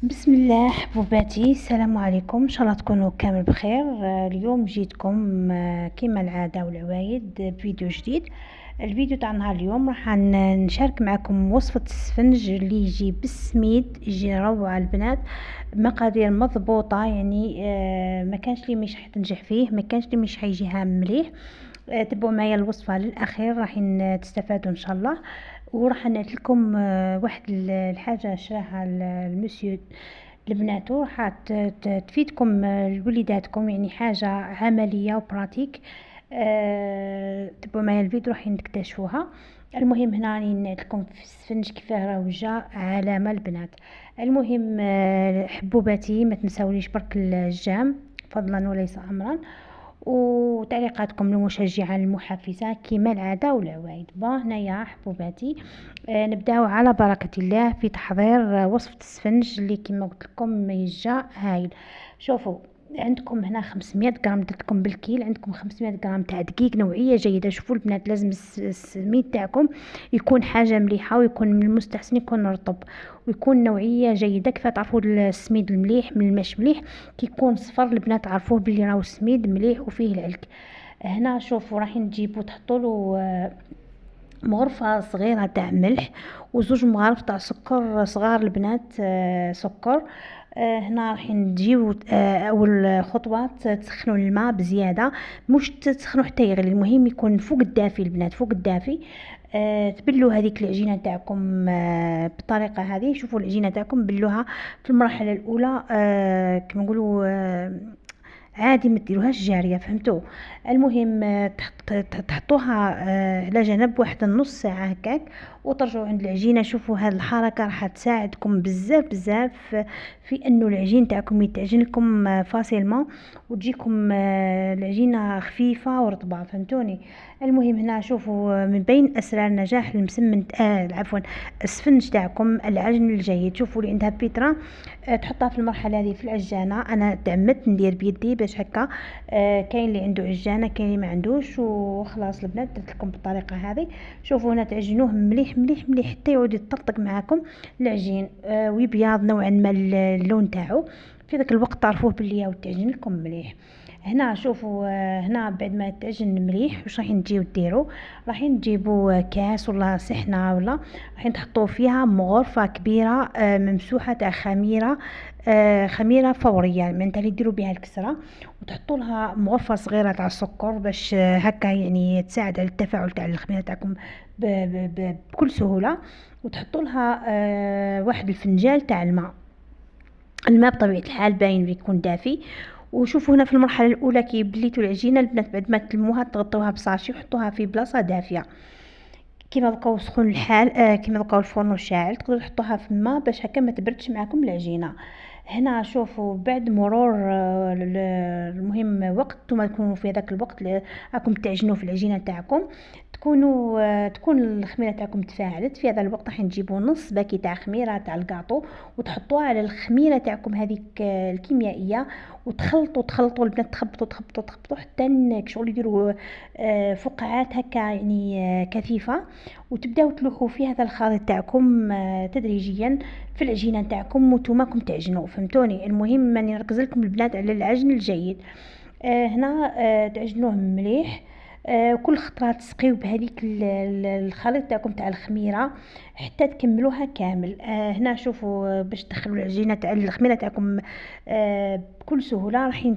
بسم الله حبوباتي، السلام عليكم. ان شاء الله تكونوا كامل بخير. اليوم جيتكم كما العاده والعوايد بفيديو جديد. الفيديو تاع نهار اليوم راح نشارك معكم وصفه السفنج اللي يجي بالسميد، يجي روعه البنات. مقادير مضبوطه، يعني ما كانش لي مش حتنجح فيه، ما كانش لي مش حيجيها مليح. تبعوا معايا الوصفه للاخير، راح تستفادوا ان شاء الله. وراح نعطي لكم واحد الحاجه شراها المسيو لبناتو، راح تفيدكم لوليداتكم، يعني حاجه عمليه وبراتيك. تبعوا معايا الفيديو راح تكتشفوها. المهم هنا راني نعطيكم في السفنج كيفاه راه جا علامه البنات. المهم حبوباتي ما تنساوليش برك الجام فضلا وليس امرا، وتعليقاتكم المشجعة المحفزة كما العادة والعوايد. هنايا حبوباتي نبداو على بركة الله في تحضير وصفة السفنج اللي كما قلت لكم يجا هايل. شوفوا، عندكم هنا 500 غرام، درتكم بالكيل، عندكم 500 غرام تاع دقيق نوعيه جيده. شوفوا البنات، لازم السميد تاعكم يكون حاجه مليحه، ويكون من المستحسن يكون رطب، ويكون نوعيه جيده. كيف تعرفوا السميد المليح من المش مليح؟ كي يكون صفر البنات عرفوه بلي راهو السميد مليح وفيه العلك. هنا شوفوا راح نجيبو تحطوا له مغرفة صغيرة تاع ملح، وزوج مغارف تاع سكر صغار البنات، سكر. هنا راح نجيو اول خطوه تسخنوا الماء بزياده، مش تسخنوا حتى يغلي، المهم يكون فوق الدافي البنات، فوق الدافي. تبلوا هذيك العجينه تاعكم بالطريقه هذه. شوفوا العجينه تاعكم بلوها في المرحله الاولى كما نقولوا عادي، ما ديروهاش جاريه، فهمتوا؟ المهم تحطوها على جنب واحد النص ساعه هكاك، وترجعوا عند العجينه. شوفوا هذه الحركه راح تساعدكم بزاف بزاف في انه العجين تاعكم يتعجن لكم فاسيلمون، وتجيكم العجينه خفيفه ورطبه، فهمتوني؟ المهم هنا شوفوا من بين اسرار نجاح المسمن عفوا السفنج تاعكم العجن الجيد. شوفوا اللي عندها بيترا تحطها في المرحله هذه في العجانه. انا تعمدت ندير بيدي باش هكا كاين اللي عنده عجانه، كاين اللي ما عندوش، وخلاص البنات درت لكم بالطريقه هذه. شوفوا هنا تعجنوه مليح مليح مليح حتى يعود يطرطق معاكم العجين ويبيض نوعا ما اللون تاعو. في ذاك الوقت تعرفوه باللي يعود تعجن لكم مليح. هنا شوفوا هنا بعد ما تعجن مليح واش راح نجيو ديروا؟ راح نجيبوا كاس ولا صحنه، ولا راح تحطوا فيها مغرفه كبيره ممسوحه تاع خميره، خميره فوريه معناتها اللي ديروا بها الكسره، وتحطوا لها مغرفه صغيره تاع السكر باش هكا يعني تساعد على التفاعل تاع الخميره تاعكم بكل سهوله. وتحطوا لها واحد الفنجان تاع الماء. الماء بطبيعه الحال باين بيكون دافي. وشوفوا هنا في المرحله الاولى كي بليتوا العجينه البنات، بعد ما تلموها تغطوها بصاشي وحطوها في بلاصه دافيه. كيما بقاو سخون الحال كيما بقاو الفرن شاعل، تقدروا تحطوها في الماء باش هكا ما تبردش معكم العجينه. هنا شوفوا بعد مرور المهم وقت، نتوما تكونوا في هذاك الوقت راكم تعجنوا في العجينه تاعكم، تكون الخميره تاعكم تفاعلت. في هذا الوقت راح نجيبوا نص باكي تاع خميره تاع الكاطو وتحطوها على الخميره تاعكم هذيك الكيميائيه، تخلطوا البنات، تخبطوا حتى شغل يديروا فقاعات هكا يعني كثيفه، وتبداو تلوحوا في هذا الخليط تاعكم تدريجيا في العجينه تاعكم وانتوما تعجنوا، فهمتوني؟ المهم راني نركز لكم البنات على العجن الجيد. هنا تعجنوه مليح. كل خطره تسقيو بهذيك الخليط تاعكم تاع الخميره حتى تكملوها كامل. هنا شوفوا باش تدخلوا العجينه تاع الخميره تاعكم بكل سهوله، راح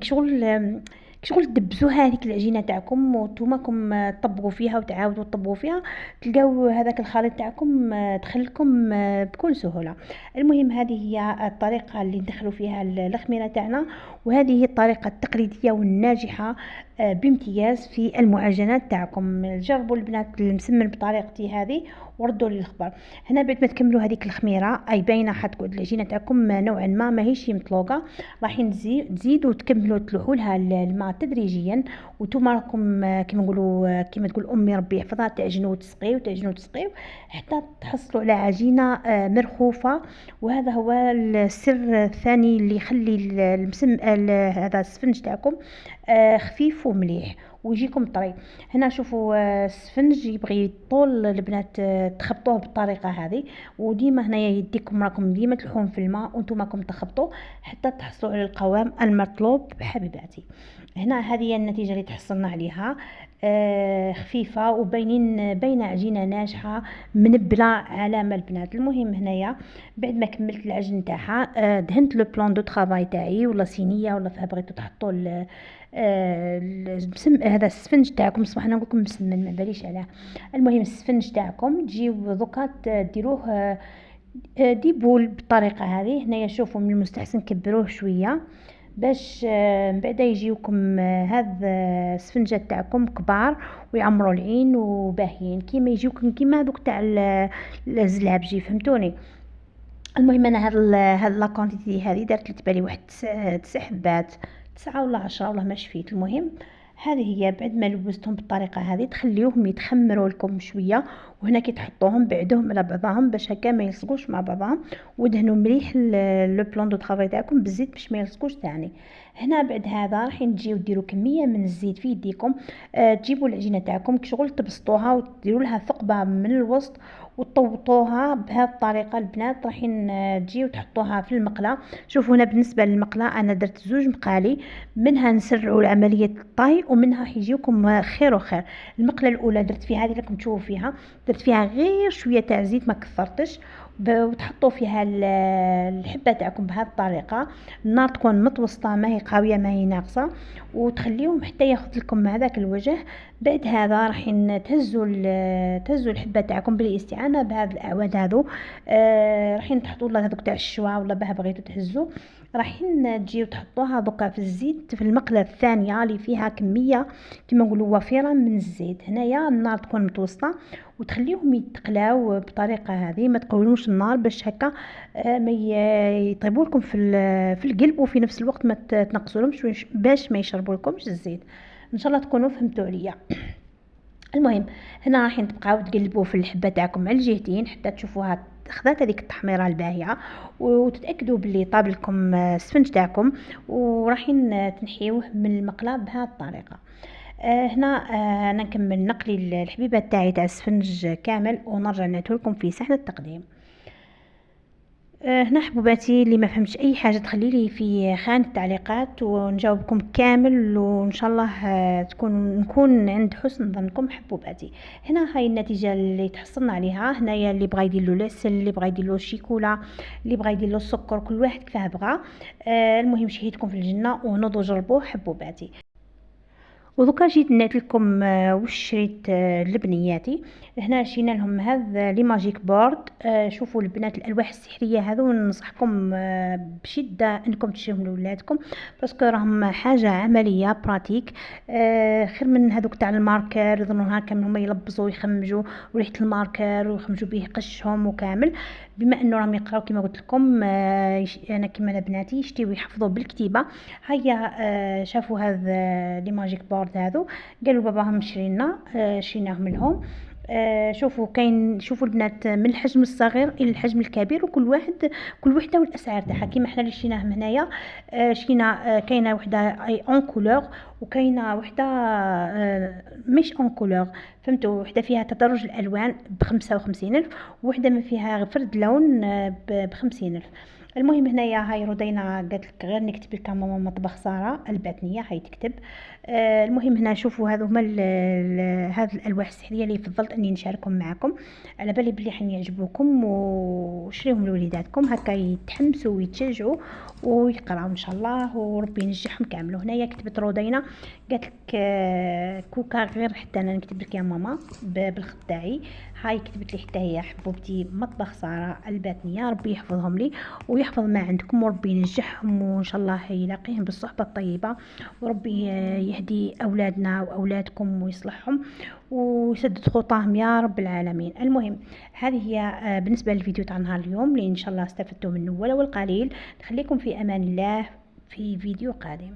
شغل تدبزوا هذيك العجينه تاعكم وانتوما تطبقوا فيها وتعاودوا تطبقوا فيها، تلقاو هذاك الخليط تاعكم دخلكم بكل سهوله. المهم هذه هي الطريقه اللي ندخلوا فيها الخميره تاعنا، وهذه هي الطريقه التقليديه والناجحه بامتياز في المعجنات تاعكم. جربوا البنات المسمن بطريقتي هذه وردوا لي الخبر. هنا بعد ما تكملوا هذيك الخميره اي باينه حتقعد العجينه تاعكم نوعا ما ماهيش مطلوقه، راح تزيدوا تكملوا تلوحوا لها الماء تدريجيا، وانتم راكم كما نقولوا كما تقول امي ربي يحفظها تعجنوا وتسقيو تعجنوا وتسقيو حتى تحصلوا على عجينه مرخوفه. وهذا هو السر الثاني اللي يخلي هذا السفنج تاعكم خفيف يطوف ومليح ويجيكم طري. هنا شوفوا السفنج يبغي يطول البنات تخبطوه بالطريقه هذه، وديما هنايا يديكم راكم ديما تلحون في الماء وانتم راكم تخبطوا حتى تحصلوا على القوام المطلوب حبيباتي. هنا هذه هي النتيجه اللي تحصلنا عليها، خفيفه وبين عجينه ناجحه منبله علامه البنات. المهم هنايا بعد ما كملت العجن تاعها دهنت لو بلان دو طرافاي تاعي ولا صينيه ولا فيها بغيتو تحطوا هذا السفنج تاعكم، صح انا نقولكم مسمن ما باليش عليه. المهم السفنج تاعكم تجيو دوكا ديروه ديبول بالطريقه هذه. هنايا شوفوا من المستحسن كبروه شويه باش من بعد يجيوكم هذا السفنجات تاعكم كبار ويعمروا العين وباهيين كيما يجيوكم كيما هذوك تاع الزلابجي، فهمتوني. المهم انا هاد لا كونتيتي هذه درت لي تبالي واحد 9 حبات، 9 ولا 10 والله ما شفيت. المهم هذه هي بعد ما لبستهم بالطريقه هذه تخليوهم يتخمروا لكم شويه، وهنا كي تحطوهم بعدوهم على بعضهم باش هكا ما يلصقوش مع بعضهم، ودهنوا مليح لو بلون دو طرافاي تاعكم بالزيت باش ما يلصقوش ثاني. هنا بعد هذا راح تجيو ديروا كميه من الزيت في يديكم، تجيبوا العجينه تاعكم كشغل تبسطوها وتديروا لها ثقبه من الوسط وتطوطوها بهذه الطريقه البنات. راح تجيو تحطوها في المقله. شوفوا هنا بالنسبه للمقله انا درت 2 مقالي، منها نسرعوا عمليه الطهي ومنها حيجيكم خير وخير. المقله الاولى درت فيها هذه راكم تشوفوا فيها، درت فيها غير شويه تاع زيت ما كثرتش، وتحطوا فيها الحبه تاعكم بهذه الطريقه. النار تكون متوسطه ما هي قويه ما هي ناقصه، وتخليهم حتى ياخذ لكم هذاك الوجه. بعد هذا راح تهزوا الحبه تاعكم بالاستعانه بهذا الاعواد هذو، راح تحطوا لها هذوك تاع الشوا ولا بها بغيتوا تهزوا، راح تجيو تحطوها دوكا في الزيت في المقله الثانيه اللي فيها كميه كما نقولوا وفيره من الزيت. هنايا النار تكون متوسطه وتخليهم يتقلاو بطريقه هذه، ما تقولوش النار باش هكا ما يطيبوا لكم في القلب، وفي نفس الوقت ما تنقصولهمش باش ما يشربوا لكمش الزيت. ان شاء الله تكونوا فهمتوا عليا. المهم هنا راح تبقاو تقلبوا في الحبه تاعكم على الجهتين حتى تشوفوها خذات هذيك التحميره الباهيه، وتتاكدوا باللي طاب لكم السفنج تاعكم، وراح تنحيوه من المقله بهذه الطريقه. هنا انا نكمل نقلي الحبيبات تاعي تاع السفنج كامل ونرجع نعيدها لكم في صحن التقديم. هنا حبوباتي اللي ما فهمتش اي حاجه تخلي لي في خانه التعليقات ونجاوبكم كامل، وان شاء الله نكون عند حسن ظنكم حبوباتي. هنا هاي النتيجه اللي تحصلنا عليها. هنايا اللي بغى يدير له لسل، اللي بغى يدير له شيكولا، اللي بغى يدير له السكر، كل واحد كيفاه بغى. المهم شهيتكم في الجنه ونوضوا جربوه حبوباتي. ودوكا جيت نيت لكم واش شريت لبنياتي. هنا شرينا لهم هذا لي ماجيك بورد. شوفوا البنات الالواح السحريه هذو ننصحكم بشده انكم تشريهم لولادكم باسكو راهم حاجه عمليه براتيك، خير من هذوك تاع الماركر يظنون هكا هما يلبسوا ويخمجوا وريحه الماركر ويخمجوا به قشهم وكامل. بما انه راهم يقراو كما قلت لكم انا كما بناتي يشتيو ويحفظوا بالكتيبه. هيا شافوا هذا لي ماجيك بورد هذو قالوا باباهم شريناهم لهم. شوفوا شوفوا البنات من الحجم الصغير الى الحجم الكبير، وكل وحده والاسعار تاعها كيما حنا اللي شريناهم هنايا. شرينا كاينه وحده اي اون كولور وكاينه وحده مش اون كولور، فهمتوا، وحده فيها تدرج الالوان ب55,000 ووحده ما فيها فرد لون ب50,000. المهم هنايا هاي رودينا قالت لك غير نكتب لك ماما مطبخ ساره الباتنيه هاي تكتب. المهم هنا شوفوا هذو هما هذه الالواح السحريه اللي فضلت اني نشاركهم معكم، على بالي بلي حن يعجبوكم وشريهم لوليداتكم هكا يتحمسوا ويتشجعوا ويقراو ان شاء الله وربي ينجحهم كامل. هنايا كتبت رودينا قالت لك كوكا غير حتى انا نكتب لك يا ماما بالخط تاعي. هاي كتبت لي حتى هي حبوبتي مطبخ ساره الباتنيه، ربي يحفظهم لي ويحفظ ما عندكم وربي ينجحهم وان شاء الله يلاقيهم بالصحبه الطيبه، وربي يهدي اولادنا واولادكم ويصلحهم ويسدد خطاهم يا رب العالمين. المهم هذه هي بالنسبه للفيديو تاع نهار اليوم اللي ان شاء الله استفدتوا منه ولو القليل. نخليكم في امان الله في فيديو قادم.